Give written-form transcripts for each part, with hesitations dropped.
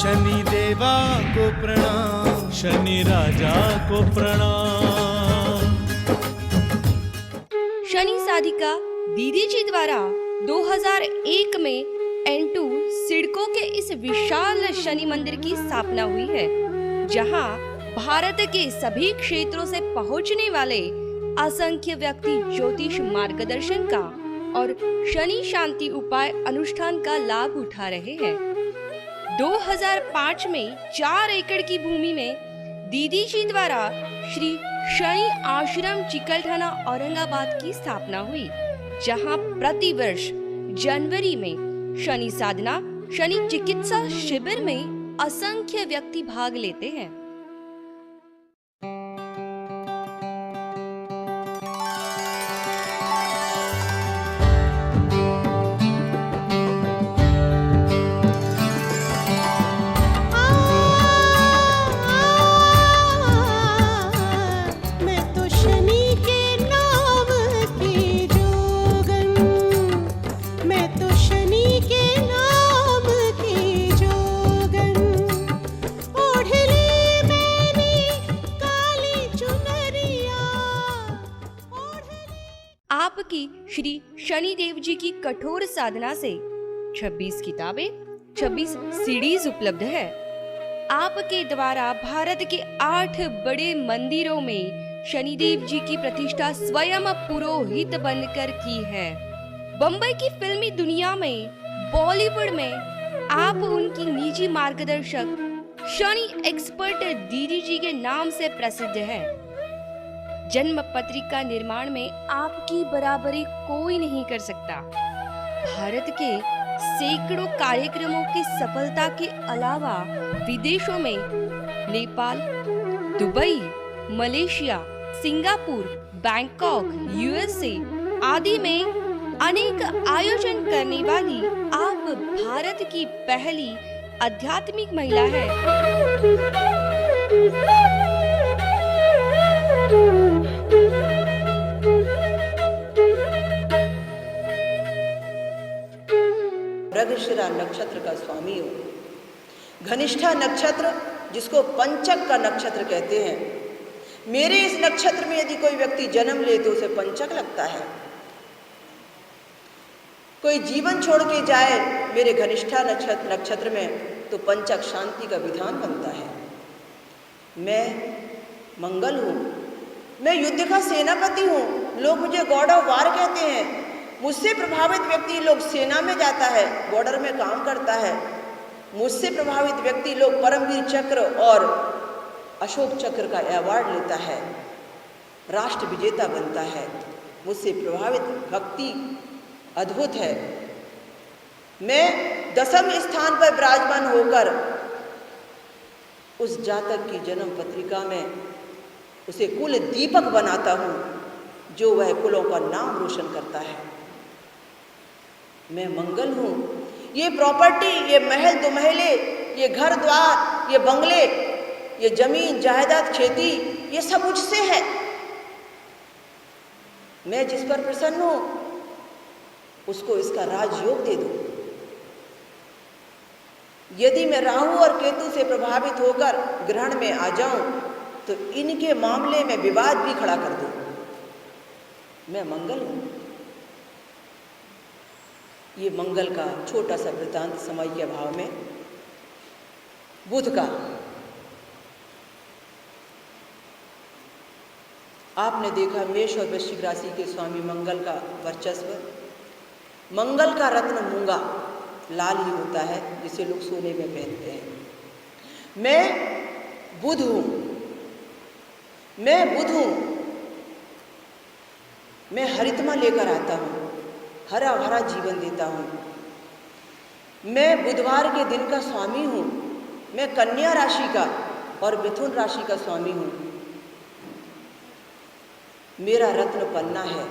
शनि देवा को प्रणाम, शनि राजा को प्रणाम। शनि साधिका दीदी जी द्वारा 2001 में N2 सिडको के इस विशाल शनि मंदिर की स्थापना हुई है, जहां भारत के सभी क्षेत्रों से पहुंचने वाले असंख्य व्यक्ति ज्योतिष मार्गदर्शन का और शनि शांति उपाय अनुष्ठान का लाभ उठा रहे हैं। 2005 में 4 एकड़ की भूमि में दीदी जी द्वारा श्री शनि आश्रम चिकलठाना औरंगाबाद की स्थापना हुई, जहां प्रतिवर्ष जनवरी में शनि साधना, शनि चिकित्सा शिविर में असंख्य व्यक्ति भाग लेते हैं। आपकी श्री शनिदेव जी की कठोर साधना से 26 किताबें, 26 सीडीज उपलब्ध है। आपके द्वारा भारत के 8 बड़े मंदिरों में शनिदेव जी की प्रतिष्ठा स्वयं पुरोहित बनकर की है। बम्बई की फिल्मी दुनिया में, बॉलीवुड में आप उनकी निजी मार्गदर्शक शनि एक्सपर्ट दीदी जी के नाम से प्रसिद्ध है। जन्म पत्रिका निर्माण में आपकी बराबरी कोई नहीं कर सकता। भारत के सैकड़ों कार्यक्रमों की सफलता के अलावा विदेशों में Nepal, Dubai, Malaysia, Singapore, Bangkok, USA आदि में अनेक आयोजन करने वाली आप भारत की पहली आध्यात्मिक महिला है। मृगशिरा नक्षत्र का स्वामी हो। घनिष्ठा नक्षत्र, जिसको पंचक का नक्षत्र कहते हैं। मेरे इस नक्षत्र में यदि कोई व्यक्ति जन्म ले तो उसे पंचक लगता है। कोई जीवन छोड़ के जाए मेरे घनिष्ठा नक्षत्र में तो पंचक शांति का विधान बनता है। मैं मंगल हूँ, मैं युद्ध का सेनापति हूँ। लोग मुझे गॉड ऑफ वार कहते हैं। मुझसे प्रभावित व्यक्ति लोग सेना में जाता है, बॉर्डर में काम करता है। मुझसे प्रभावित व्यक्ति लोग परमवीर चक्र और अशोक चक्र का अवार्ड लेता है, राष्ट्र विजेता बनता है। मुझसे प्रभावित व्यक्ति अद्भुत है। मैं 10वें स्थान पर विराजमान होकर उस जातक की जन्म पत्रिका में उसे कुल दीपक बनाता हूँ, जो वह कुलों का नाम रोशन करता है। मैं मंगल हूँ। ये प्रॉपर्टी, ये महल दो महले, ये घर द्वार, ये बंगले, ये जमीन जायदाद खेती, ये सब मुझसे है। मैं जिस पर प्रसन्न हूँ उसको इसका राजयोग दे दूँ। यदि मैं राहु और केतु से प्रभावित होकर ग्रहण में आ जाऊं तो इनके मामले में विवाद भी खड़ा कर दूं। मैं मंगल हूं। ये मंगल का छोटा सा वृत्तांत समय के अभाव में। बुध का, आपने देखा मेष और वृश्चिक राशि के स्वामी मंगल का वर्चस्व। मंगल का रत्न मूंगा लाल ही होता है, जिसे लोग सोने में पहनते हैं। मैं बुध हूं, मैं बुध हूं। मैं हरितमा लेकर आता हूं, हरा भरा जीवन देता हूं। मैं बुधवार के दिन का स्वामी हूं। मैं कन्या राशि का और मिथुन राशि का स्वामी हूं। मेरा रत्न पन्ना है।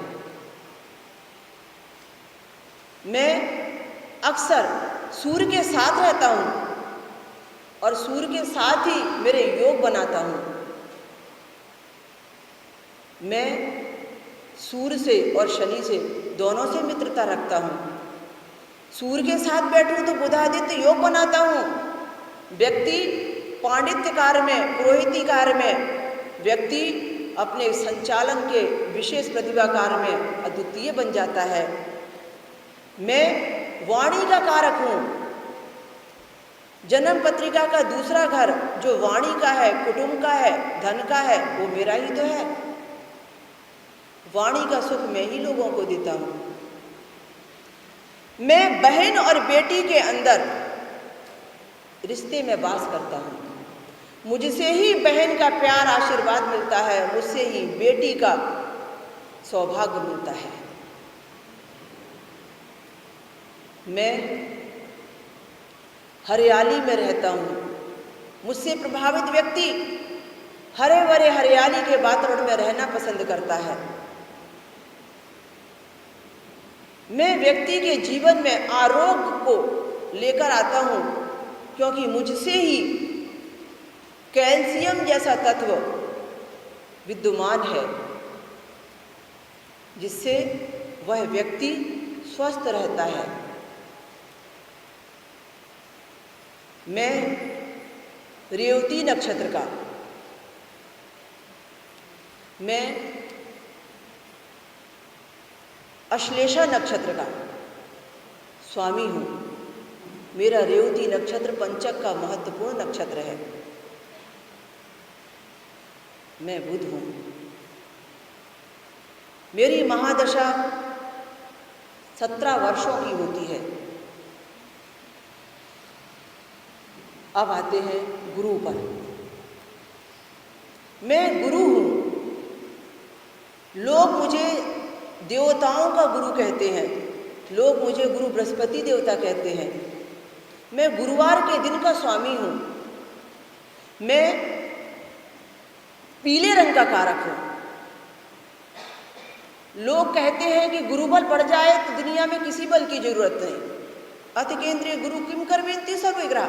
मैं अक्सर सूर्य के साथ रहता हूं और सूर्य के साथ ही मेरे योग बनाता हूं। मैं सूर्य से और शनि से दोनों से मित्रता रखता हूँ। सूर्य के साथ बैठूं तो बुधादित्य योग बनाता हूँ। व्यक्ति पांडित्य कार्य में, पुरोहिती कार्य में, व्यक्ति अपने संचालन के विशेष प्रतिभा कार्य में अद्वितीय बन जाता है। मैं वाणी का कारक हूँ। जन्म पत्रिका का दूसरा घर जो वाणी का है, कुटुंब का है, धन का है, वो मेरा ही तो है। वाणी का सुख मैं ही लोगों को देता हूँ। मैं बहन और बेटी के अंदर रिश्ते में वास करता हूँ। मुझसे ही बहन का प्यार आशीर्वाद मिलता है, मुझसे ही बेटी का सौभाग्य मिलता है। मैं हरियाली में रहता हूँ। मुझसे प्रभावित व्यक्ति हरे भरे हरियाली के वातावरण में रहना पसंद करता है। मैं व्यक्ति के जीवन में आरोग्य को लेकर आता हूँ, क्योंकि मुझसे ही कैल्शियम जैसा तत्व विद्यमान है, जिससे वह व्यक्ति स्वस्थ रहता है। मैं रेवती नक्षत्र का, मैं अश्लेषा नक्षत्र का स्वामी हूँ। मेरा रेवती नक्षत्र पंचक का महत्वपूर्ण नक्षत्र है। मैं बुध हूँ। मेरी महादशा 17 वर्षों की होती है। अब आते हैं गुरु पर। मैं गुरु हूँ। लोग मुझे देवताओं का गुरु कहते हैं। लोग मुझे गुरु बृहस्पति देवता कहते हैं। मैं गुरुवार के दिन का स्वामी हूँ। मैं पीले रंग का कारक हूँ। लोग कहते हैं कि गुरु बल बढ़ जाए तो दुनिया में किसी बल की जरूरत नहीं। अति केंद्रीय गुरु किम करवेंति सर्वविग्रह।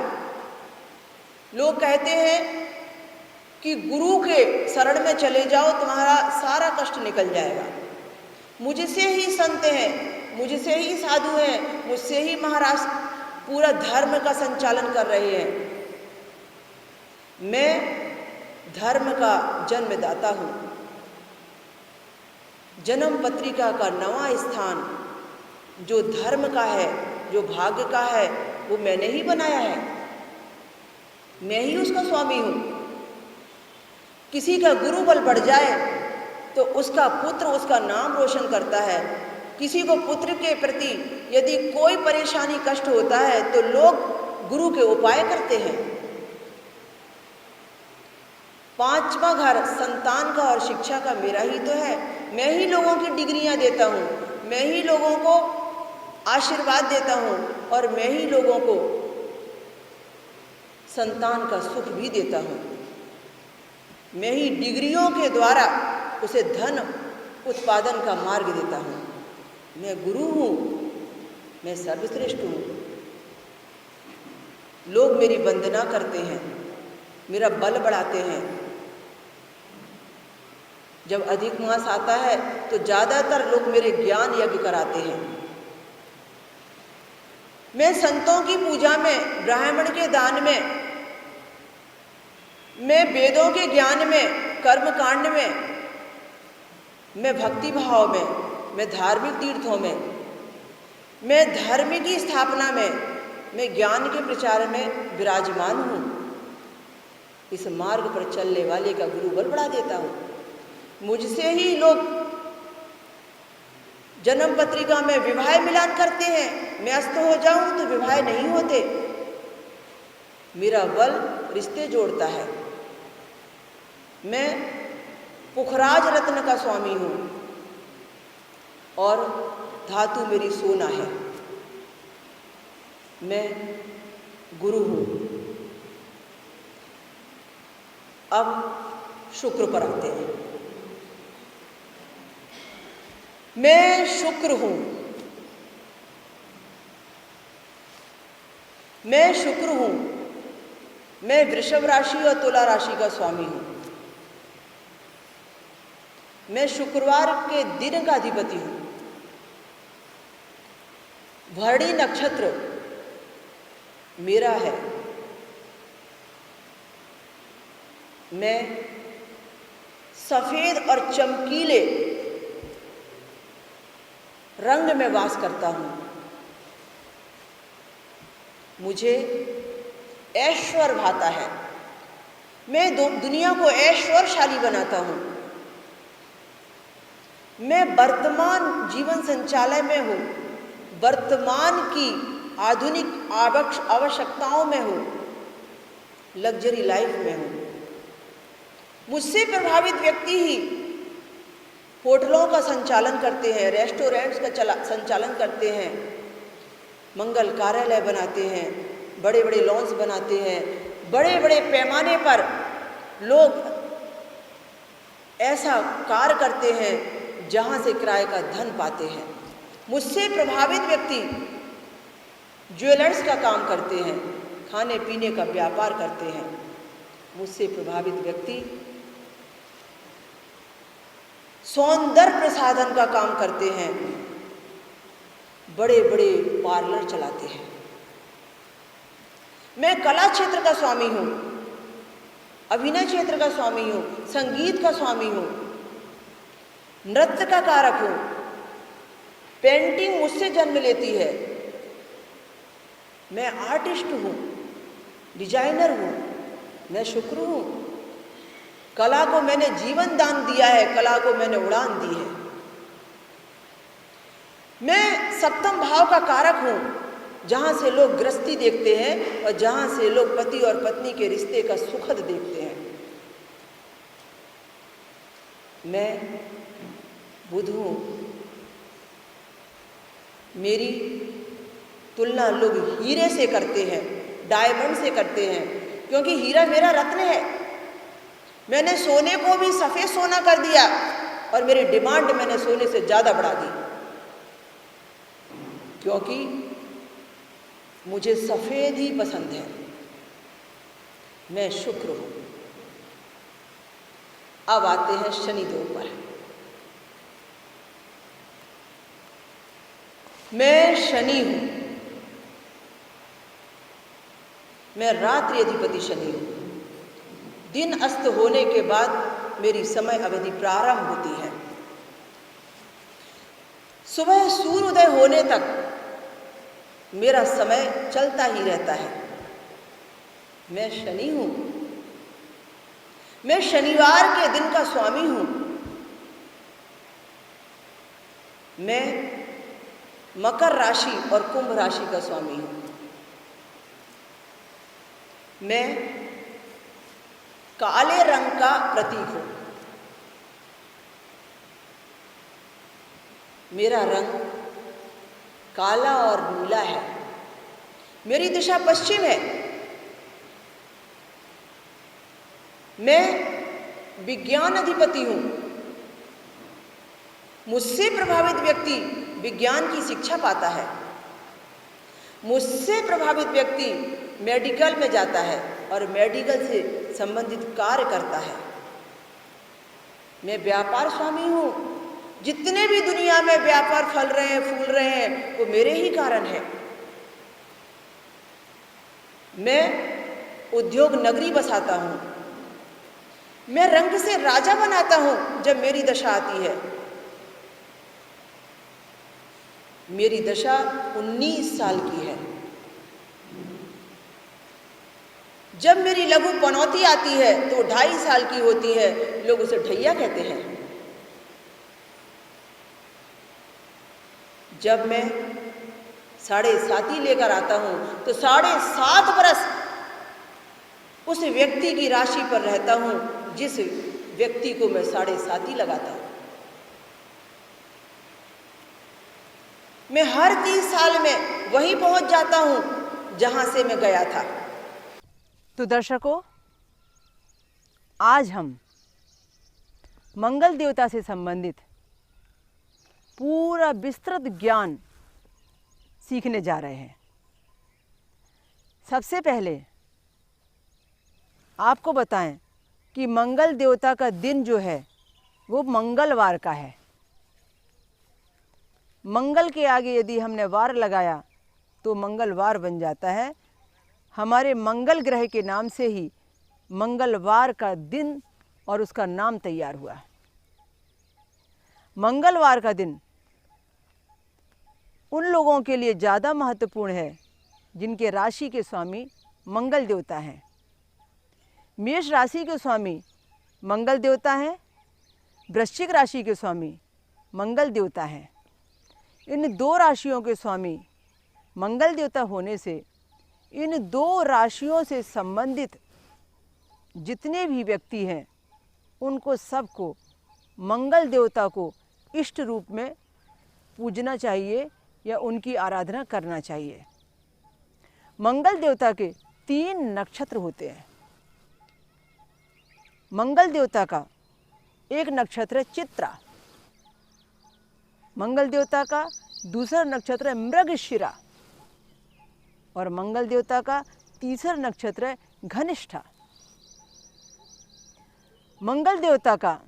लोग कहते हैं कि गुरु के शरण में चले जाओ, तुम्हारा सारा कष्ट निकल जाएगा। मुझसे ही संत हैं, मुझसे ही साधु हैं, मुझसे ही महाराज पूरा धर्म का संचालन कर रहे हैं। मैं धर्म का जन्मदाता हूँ। जन्म पत्रिका का 9वां स्थान जो धर्म का है, जो भाग्य का है, वो मैंने ही बनाया है। मैं ही उसका स्वामी हूँ। किसी का गुरु बल बढ़ जाए तो उसका पुत्र उसका नाम रोशन करता है। किसी को पुत्र के प्रति यदि कोई परेशानी कष्ट होता है तो लोग गुरु के उपाय करते हैं। 5वां घर संतान का और शिक्षा का मेरा ही तो है। मैं ही लोगों की डिग्रियां देता हूँ, मैं ही लोगों को आशीर्वाद देता हूँ और मैं ही लोगों को संतान का सुख भी देता हूँ। मैं ही डिग्रियों के द्वारा उसे धन उत्पादन का मार्ग देता हूँ। मैं गुरु हूँ, मैं सर्वश्रेष्ठ हूँ। लोग मेरी वंदना करते हैं, मेरा बल बढ़ाते हैं। जब अधिक मास आता है तो ज़्यादातर लोग मेरे ज्ञान यज्ञ कराते हैं। मैं संतों की पूजा में, ब्राह्मण के दान में, मैं वेदों के ज्ञान में, कर्म कांड में, मैं भक्ति भाव में, मैं धार्मिक तीर्थों में, मैं धर्म की स्थापना में, मैं ज्ञान के प्रचार में विराजमान हूँ। इस मार्ग पर चलने वाले का गुरु बल बढ़ा देता हूँ। मुझसे ही लोग जन्म पत्रिका में विवाह मिलान करते हैं। मैं अस्त हो जाऊं तो विवाह नहीं होते। मेरा बल रिश्ते जोड़ता है। मैं पुखराज रत्न का स्वामी हूँ और धातु मेरी सोना है। मैं गुरु हूँ। अब शुक्र पर आते हैं। मैं शुक्र हूँ। मैं शुक्र हूँ। मैं वृषभ राशि और तुला राशि का स्वामी हूँ। मैं शुक्रवार के दिन का अधिपति हूँ। भरणी नक्षत्र मेरा है। मैं सफेद और चमकीले रंग में वास करता हूँ। मुझे ऐश्वर्य भाता है। मैं दुनिया को ऐश्वर्यशाली बनाता हूँ। मैं वर्तमान जीवन संचालय में हूँ, वर्तमान की आधुनिक आवश्यकताओं में हूँ, लग्जरी लाइफ में हूँ। मुझसे प्रभावित व्यक्ति ही होटलों का संचालन करते हैं, रेस्टोरेंट्स का संचालन करते हैं, मंगल कार्यालय बनाते हैं, बड़े बड़े लॉन्स बनाते हैं। बड़े बड़े पैमाने पर लोग ऐसा कार्य करते हैं जहाँ से किराए का धन पाते हैं। मुझसे प्रभावित व्यक्ति ज्वेलर्स का काम करते हैं, खाने पीने का व्यापार करते हैं। मुझसे प्रभावित व्यक्ति सौंदर्य प्रसाधन का काम करते हैं, बड़े बड़े पार्लर चलाते हैं। मैं कला क्षेत्र का स्वामी हूँ, अभिनय क्षेत्र का स्वामी हूँ, संगीत का स्वामी हूँ, नृत्य का कारक हूँ। पेंटिंग मुझसे जन्म लेती है। मैं आर्टिस्ट हूँ, डिजाइनर हूँ, मैं शुक्र हूँ। कला को मैंने जीवन दान दिया है, कला को मैंने उड़ान दी है। मैं सप्तम भाव का कारक हूँ, जहाँ से लोग गृहस्थी देखते हैं और जहाँ से लोग पति और पत्नी के रिश्ते का सुखद देखते हैं। मैं बुध हूँ। मेरी तुलना लोग हीरे से करते हैं, डायमंड से करते हैं, क्योंकि हीरा मेरा रत्न है। मैंने सोने को भी सफ़ेद सोना कर दिया और मेरी डिमांड मैंने सोने से ज़्यादा बढ़ा दी, क्योंकि मुझे सफ़ेद ही पसंद है। मैं शुक्र हूँ। अब आते हैं शनिदेव पर। मैं शनि हूँ। मैं रात्रि अधिपति शनि हूँ। दिन अस्त होने के बाद मेरी समय अवधि प्रारंभ होती है। सुबह सूर्योदय होने तक मेरा समय चलता ही रहता है। मैं शनि हूँ। मैं शनिवार के दिन का स्वामी हूँ। मैं मकर राशि और कुंभ राशि का स्वामी हूँ। मैं काले रंग का प्रतीक हूँ। मेरा रंग काला और नीला है। मेरी दिशा पश्चिम है। मैं विज्ञान अधिपति हूँ। मुझसे प्रभावित व्यक्ति विज्ञान की शिक्षा पाता है। मुझसे प्रभावित व्यक्ति मेडिकल में जाता है और मेडिकल से संबंधित कार्य करता है। मैं व्यापार स्वामी हूँ। जितने भी दुनिया में व्यापार फल रहे हैं, फूल रहे हैं, वो मेरे ही कारण है। मैं उद्योग नगरी बसाता हूँ। मैं रंग से राजा बनाता हूँ जब मेरी दशा आती है। मेरी दशा 19 साल की है। जब मेरी लघु पनौती आती है तो 2.5 साल की होती है। लोग उसे ढैया कहते हैं। जब मैं 7.5 लेकर आता हूँ तो 7.5 बरस उस व्यक्ति की राशि पर रहता हूँ जिस व्यक्ति को मैं 7.5 लगाता हूँ। मैं हर 30 साल में वहीं पहुँच जाता हूँ जहाँ से मैं गया था। तो दर्शकों, आज हम मंगल देवता से संबंधित पूरा विस्तृत ज्ञान सीखने जा रहे हैं। सबसे पहले आपको बताएं कि मंगल देवता का दिन जो है वो मंगलवार का है। मंगल के आगे यदि हमने वार लगाया तो मंगलवार बन जाता है। हमारे मंगल ग्रह के नाम से ही मंगलवार का दिन और उसका नाम तैयार हुआ है। मंगलवार का दिन उन लोगों के लिए ज़्यादा महत्वपूर्ण है जिनके राशि के स्वामी मंगल देवता हैं। मेष राशि के स्वामी मंगल देवता हैं, वृश्चिक राशि के स्वामी मंगल देवता हैं। इन दो राशियों के स्वामी मंगल देवता होने से इन दो राशियों से संबंधित जितने भी व्यक्ति हैं उनको सबको मंगल देवता को इष्ट रूप में पूजना चाहिए या उनकी आराधना करना चाहिए। मंगल देवता के 3 नक्षत्र होते हैं। मंगल देवता का एक नक्षत्र है चित्रा, मंगल देवता का दूसरा नक्षत्र है मृगशिरा और मंगल देवता का तीसरा नक्षत्र है घनिष्ठा। मंगल देवता का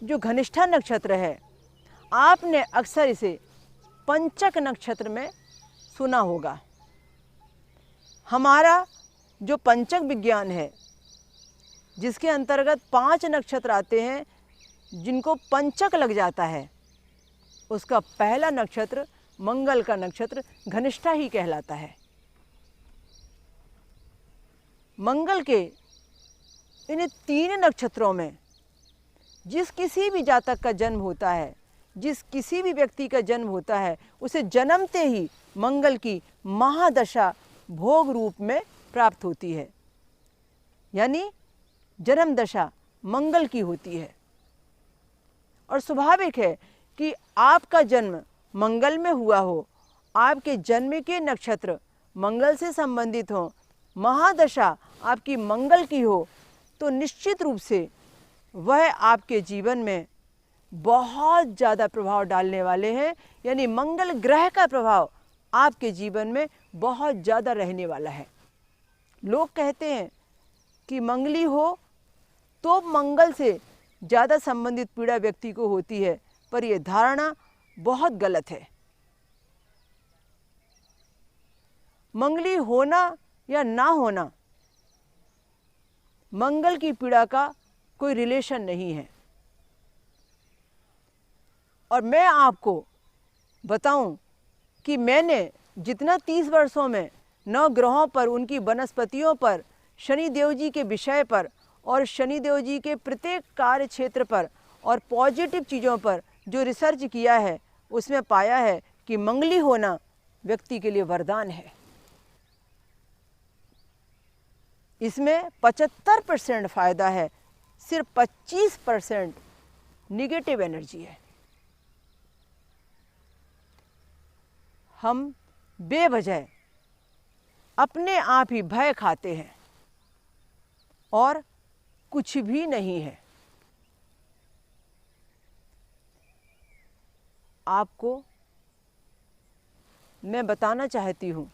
जो घनिष्ठा नक्षत्र है, आपने अक्सर इसे पंचक नक्षत्र में सुना होगा। हमारा जो पंचक विज्ञान है जिसके अंतर्गत 5 नक्षत्र आते हैं जिनको पंचक लग जाता है, उसका पहला नक्षत्र मंगल का नक्षत्र घनिष्ठा ही कहलाता है। मंगल के इन 3 नक्षत्रों में जिस किसी भी जातक का जन्म होता है, जिस किसी भी व्यक्ति का जन्म होता है, उसे जन्मते ही मंगल की महादशा भोग रूप में प्राप्त होती है, यानी जन्म दशा मंगल की होती है। और स्वाभाविक है कि आपका जन्म मंगल में हुआ हो, आपके जन्म के नक्षत्र मंगल से संबंधित हो, महादशा आपकी मंगल की हो, तो निश्चित रूप से वह आपके जीवन में बहुत ज़्यादा प्रभाव डालने वाले हैं। यानी मंगल ग्रह का प्रभाव आपके जीवन में बहुत ज़्यादा रहने वाला है। लोग कहते हैं कि मंगली हो तो मंगल से ज़्यादा संबंधित पीड़ा व्यक्ति को होती है, पर यह धारणा बहुत गलत है। मंगली होना या ना होना मंगल की पीड़ा का कोई रिलेशन नहीं है। और मैं आपको बताऊं कि मैंने जितना 30 वर्षों में 9 ग्रहों पर, उनकी वनस्पतियों पर, शनिदेव जी के विषय पर और शनिदेव जी के प्रत्येक कार्य क्षेत्र पर और पॉजिटिव चीज़ों पर जो रिसर्च किया है, उसमें पाया है कि मंगली होना व्यक्ति के लिए वरदान है। इसमें 75% फायदा है, सिर्फ 25% निगेटिव एनर्जी है। हम बेवजह अपने आप ही भय खाते हैं और कुछ भी नहीं है। आपको मैं बताना चाहती हूँ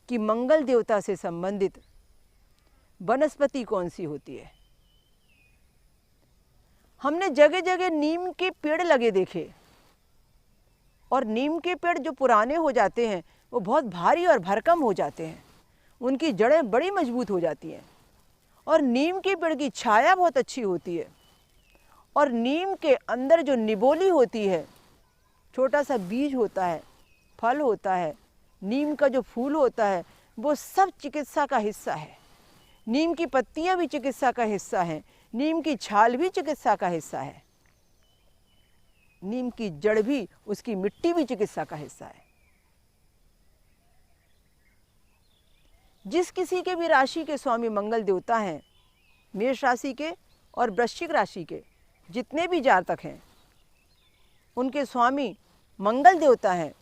कि मंगल देवता से संबंधित वनस्पति कौन सी होती है। हमने जगह जगह नीम के पेड़ लगे देखे, और नीम के पेड़ जो पुराने हो जाते हैं वो बहुत भारी और भरकम हो जाते हैं, उनकी जड़ें बड़ी मजबूत हो जाती हैं, और नीम के पेड़ की छाया बहुत अच्छी होती है। और नीम के अंदर जो निबोली होती है, छोटा सा बीज होता है, फल होता है, नीम का जो फूल होता है, वो सब चिकित्सा का हिस्सा है। नीम की पत्तियां भी चिकित्सा का हिस्सा हैं, नीम की छाल भी चिकित्सा का हिस्सा है, नीम की जड़ भी, उसकी मिट्टी भी चिकित्सा का हिस्सा है। जिस किसी के भी राशि के स्वामी मंगल देवता हैं, मेष राशि के और वृश्चिक राशि के जितने भी जातक हैं, उनके स्वामी मंगल देवता हैं,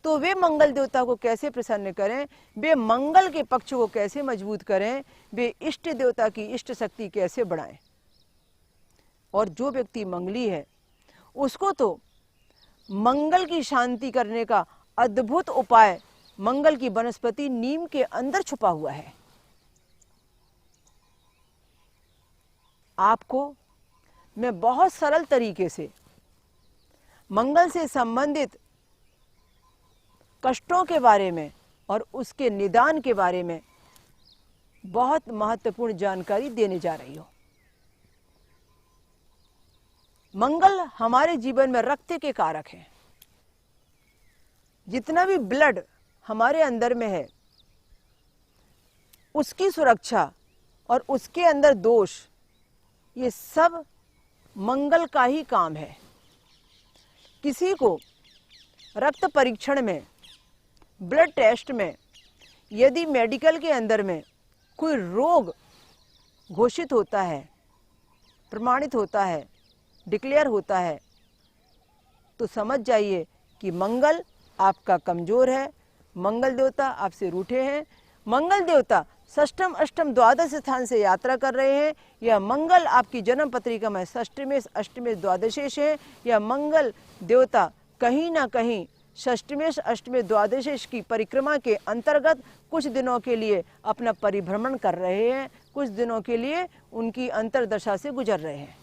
तो वे मंगल देवता को कैसे प्रसन्न करें, वे मंगल के पक्ष को कैसे मजबूत करें, वे इष्ट देवता की इष्ट शक्ति कैसे बढ़ाएं। और जो व्यक्ति मंगली है उसको तो मंगल की शांति करने का अद्भुत उपाय मंगल की वनस्पति नीम के अंदर छुपा हुआ है। आपको मैं बहुत सरल तरीके से मंगल से संबंधित कष्टों के बारे में और उसके निदान के बारे में बहुत महत्वपूर्ण जानकारी देने जा रही हूं। मंगल हमारे जीवन में रक्त के कारक हैं। जितना भी ब्लड हमारे अंदर में है, उसकी सुरक्षा और उसके अंदर दोष, ये सब मंगल का ही काम है। किसी को रक्त परीक्षण में, ब्लड टेस्ट में यदि मेडिकल के अंदर में कोई रोग घोषित होता है, प्रमाणित होता है, डिक्लेयर होता है, तो समझ जाइए कि मंगल आपका कमजोर है, मंगल देवता आपसे रूठे हैं, मंगल देवता षष्ठम अष्टम द्वादश स्थान से यात्रा कर रहे हैं, या मंगल आपकी जन्म पत्रिका में षष्ठमेश अष्टमेश द्वादशेश है, या मंगल देवता कहीं ना कहीं षष्ठमेश अष्टमेश द्वादशेश की परिक्रमा के अंतर्गत कुछ दिनों के लिए अपना परिभ्रमण कर रहे हैं, कुछ दिनों के लिए उनकी अंतर्दशा से गुजर रहे हैं।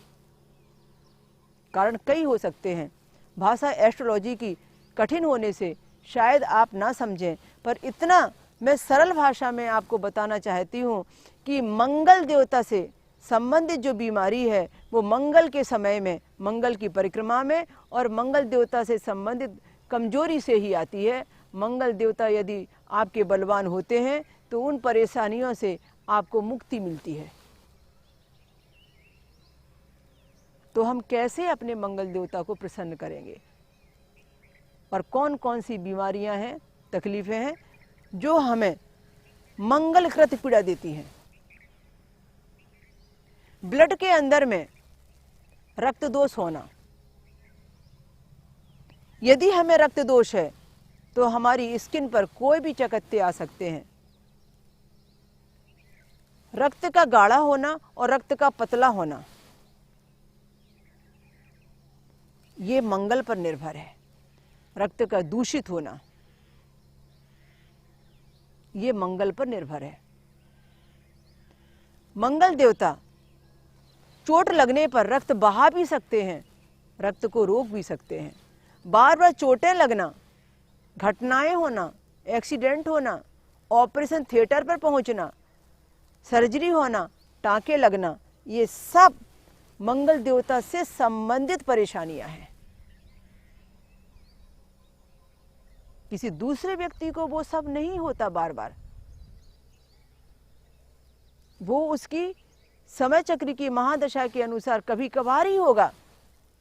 कारण कई हो सकते हैं। भाषा एस्ट्रोलॉजी की कठिन होने से शायद आप ना समझें, पर इतना मैं सरल भाषा में आपको बताना चाहती हूँ कि मंगल देवता से संबंधित जो बीमारी है वो मंगल के समय में, मंगल की परिक्रमा में और मंगल देवता से संबंधित कमजोरी से ही आती है। मंगल देवता यदि आपके बलवान होते हैं तो उन परेशानियों से आपको मुक्ति मिलती है। तो हम कैसे अपने मंगल देवता को प्रसन्न करेंगे और कौन कौन सी बीमारियां हैं, तकलीफें हैं जो हमें मंगलकृत पीड़ा देती हैं। ब्लड के अंदर में रक्त दोष होना, यदि हमें रक्त दोष है तो हमारी स्किन पर कोई भी चकत्ते आ सकते हैं। रक्त का गाढ़ा होना और रक्त का पतला होना, ये मंगल पर निर्भर है। रक्त का दूषित होना, ये मंगल पर निर्भर है। मंगल देवता चोट लगने पर रक्त बहा भी सकते हैं, रक्त को रोक भी सकते हैं। बार बार चोटें लगना, घटनाएं होना, एक्सीडेंट होना, ऑपरेशन थिएटर पर पहुंचना, सर्जरी होना, टांके लगना, ये सब मंगल देवता से संबंधित परेशानियां हैं। किसी दूसरे व्यक्ति को वो सब नहीं होता बार बार, वो उसकी समय चक्र की महादशा के अनुसार कभी कभार ही होगा।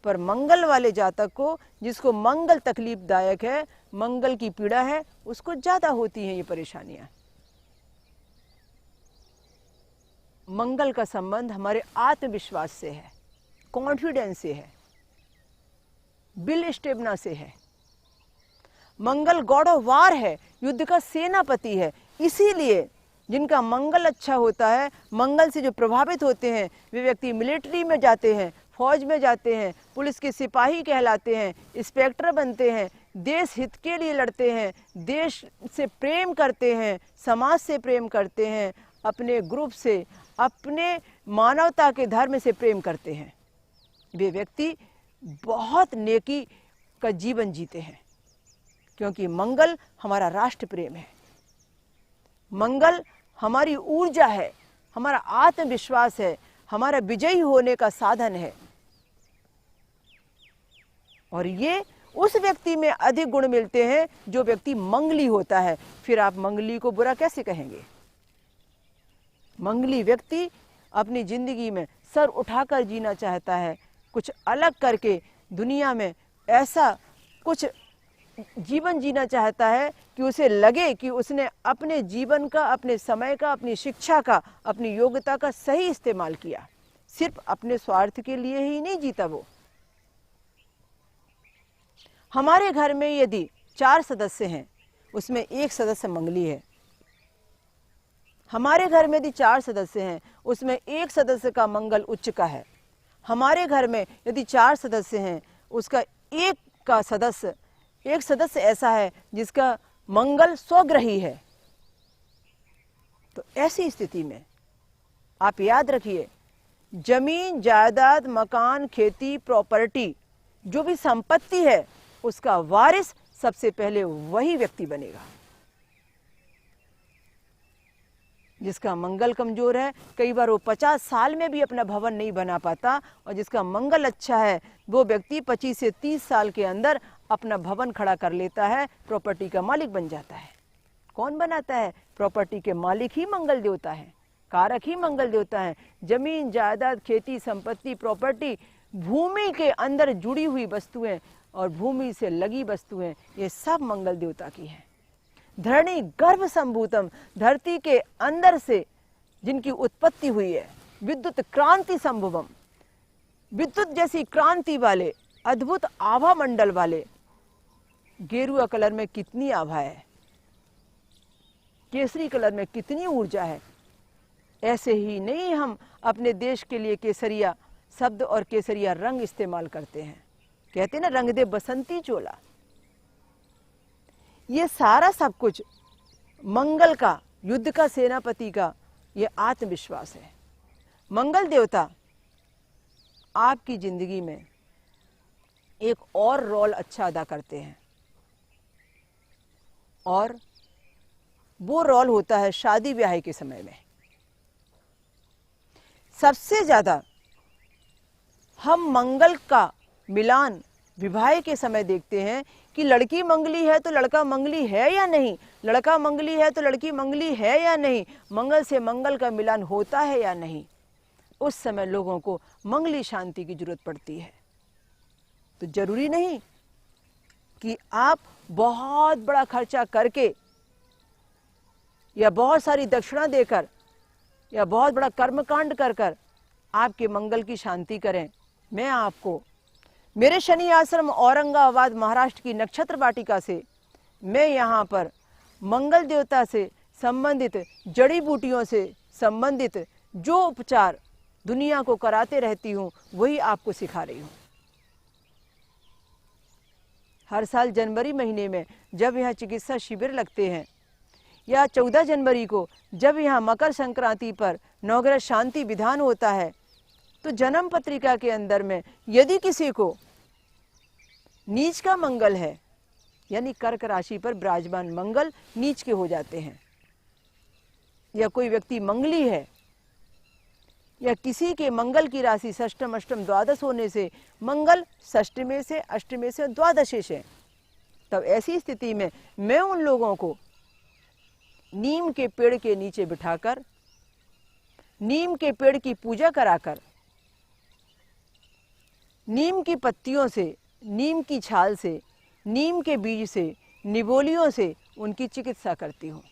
पर मंगल वाले जातक को, जिसको मंगल तकलीफदायक है, मंगल की पीड़ा है, उसको ज्यादा होती हैं ये परेशानियां। मंगल का संबंध हमारे आत्मविश्वास से है, कॉन्फिडेंस से है, विल स्टेमिना से है। मंगल गॉड ऑफ वार है, युद्ध का सेनापति है। इसीलिए जिनका मंगल अच्छा होता है, मंगल से जो प्रभावित होते हैं, वे व्यक्ति मिलिट्री में जाते हैं, फौज में जाते हैं, पुलिस के सिपाही कहलाते हैं, इंस्पेक्टर बनते हैं, देश हित के लिए लड़ते हैं, देश से प्रेम करते हैं, समाज से प्रेम करते हैं, अपने ग्रुप से, अपने मानवता के धर्म से प्रेम करते हैं। वे व्यक्ति बहुत नेकी का जीवन जीते हैं, क्योंकि मंगल हमारा राष्ट्र प्रेम है। मंगल हमारी ऊर्जा है, हमारा आत्मविश्वास है, हमारा विजयी होने का साधन है। और ये उस व्यक्ति में अधिक गुण मिलते हैं जो व्यक्ति मंगली होता है। फिर आप मंगली को बुरा कैसे कहेंगे? मंगली व्यक्ति अपनी जिंदगी में सर उठाकर जीना चाहता है, कुछ अलग करके दुनिया में ऐसा कुछ जीवन जीना चाहता है कि उसे लगे कि उसने अपने जीवन का, अपने समय का, अपनी शिक्षा का, अपनी योग्यता का सही इस्तेमाल किया। सिर्फ अपने स्वार्थ के लिए ही नहीं जीता वो। हमारे घर में यदि 4 सदस्य हैं, उसमें एक सदस्य मंगली है। हमारे घर में यदि 4 सदस्य हैं, उसमें एक सदस्य का मंगल उच्च का है। हमारे घर में यदि 4 सदस्य हैं, उसका एक सदस्य ऐसा है जिसका मंगल स्वग्रही है। तो ऐसी स्थिति में आप याद रखिए, जमीन, जायदाद, मकान, खेती, प्रॉपर्टी, जो भी संपत्ति है, उसका वारिस सबसे पहले वही व्यक्ति बनेगा। जिसका मंगल कमजोर है, कई बार वो 50 साल में भी अपना भवन नहीं बना पाता, और जिसका मंगल अच्छा है वो व्यक्ति 25 से 30 साल के अंदर अपना भवन खड़ा कर लेता है, प्रॉपर्टी का मालिक बन जाता है। कौन बनाता है? प्रॉपर्टी के मालिक ही मंगल देवता है, कारक ही मंगल देवता है। जमीन जायदाद, खेती संपत्ति, प्रॉपर्टी, भूमि के अंदर जुड़ी हुई वस्तुएं और भूमि से लगी वस्तुएं, ये सब मंगल देवता की हैं। धरणी गर्भ संभूतम, धरती के अंदर से जिनकी उत्पत्ति हुई है। विद्युत क्रांति संभवम, विद्युत जैसी क्रांति वाले, अद्भुत आभा मंडल वाले। गेरुआ कलर में कितनी आभा है, केसरी कलर में कितनी ऊर्जा है। ऐसे ही नहीं हम अपने देश के लिए केसरिया शब्द और केसरिया रंग इस्तेमाल करते हैं। कहते हैं ना, रंग दे बसंती चोला। ये सारा सब कुछ मंगल का, युद्ध का सेनापति का ये आत्मविश्वास है। मंगल देवता आपकी जिंदगी में एक और रोल अच्छा अदा करते हैं, और वो रोल होता है शादी ब्याह के समय में। सबसे ज्यादा हम मंगल का मिलान विवाह के समय देखते हैं कि लड़की मंगली है तो लड़का मंगली है या नहीं, लड़का मंगली है तो लड़की मंगली है या नहीं, मंगल से मंगल का मिलान होता है या नहीं। उस समय लोगों को मंगली शांति की जरूरत पड़ती है। तो जरूरी नहीं कि आप बहुत बड़ा खर्चा करके या बहुत सारी दक्षिणा देकर या बहुत बड़ा कर्मकांड कर कर आपके मंगल की शांति करें। मैं आपको मेरे शनि आश्रम औरंगाबाद महाराष्ट्र की नक्षत्र वाटिका से, मैं यहाँ पर मंगल देवता से संबंधित, जड़ी बूटियों से संबंधित जो उपचार दुनिया को कराते रहती हूँ वही आपको सिखा रही हूँ। हर साल जनवरी महीने में जब यहाँ चिकित्सा शिविर लगते हैं, या 14 जनवरी को जब यहाँ मकर संक्रांति पर नवग्रह शांति विधान होता है, तो जन्म पत्रिका के अंदर में यदि किसी को नीच का मंगल है, यानी कर्क राशि पर विराजमान मंगल नीच के हो जाते हैं, या कोई व्यक्ति मंगली है, या किसी के मंगल की राशि षष्टम अष्टम द्वादश होने से मंगल षष्टमे से अष्टमे से द्वादशे से, तब ऐसी स्थिति में मैं उन लोगों को नीम के पेड़ के नीचे बिठाकर, नीम के पेड़ की पूजा कराकर, नीम की पत्तियों से, नीम की छाल से, नीम के बीज से, निबोलियों से उनकी चिकित्सा करती हूँ।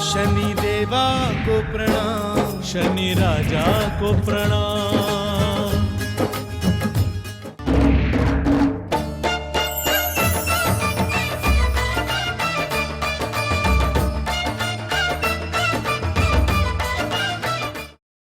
शनि देवा को प्रणाम, शनि राजा को प्रणाम।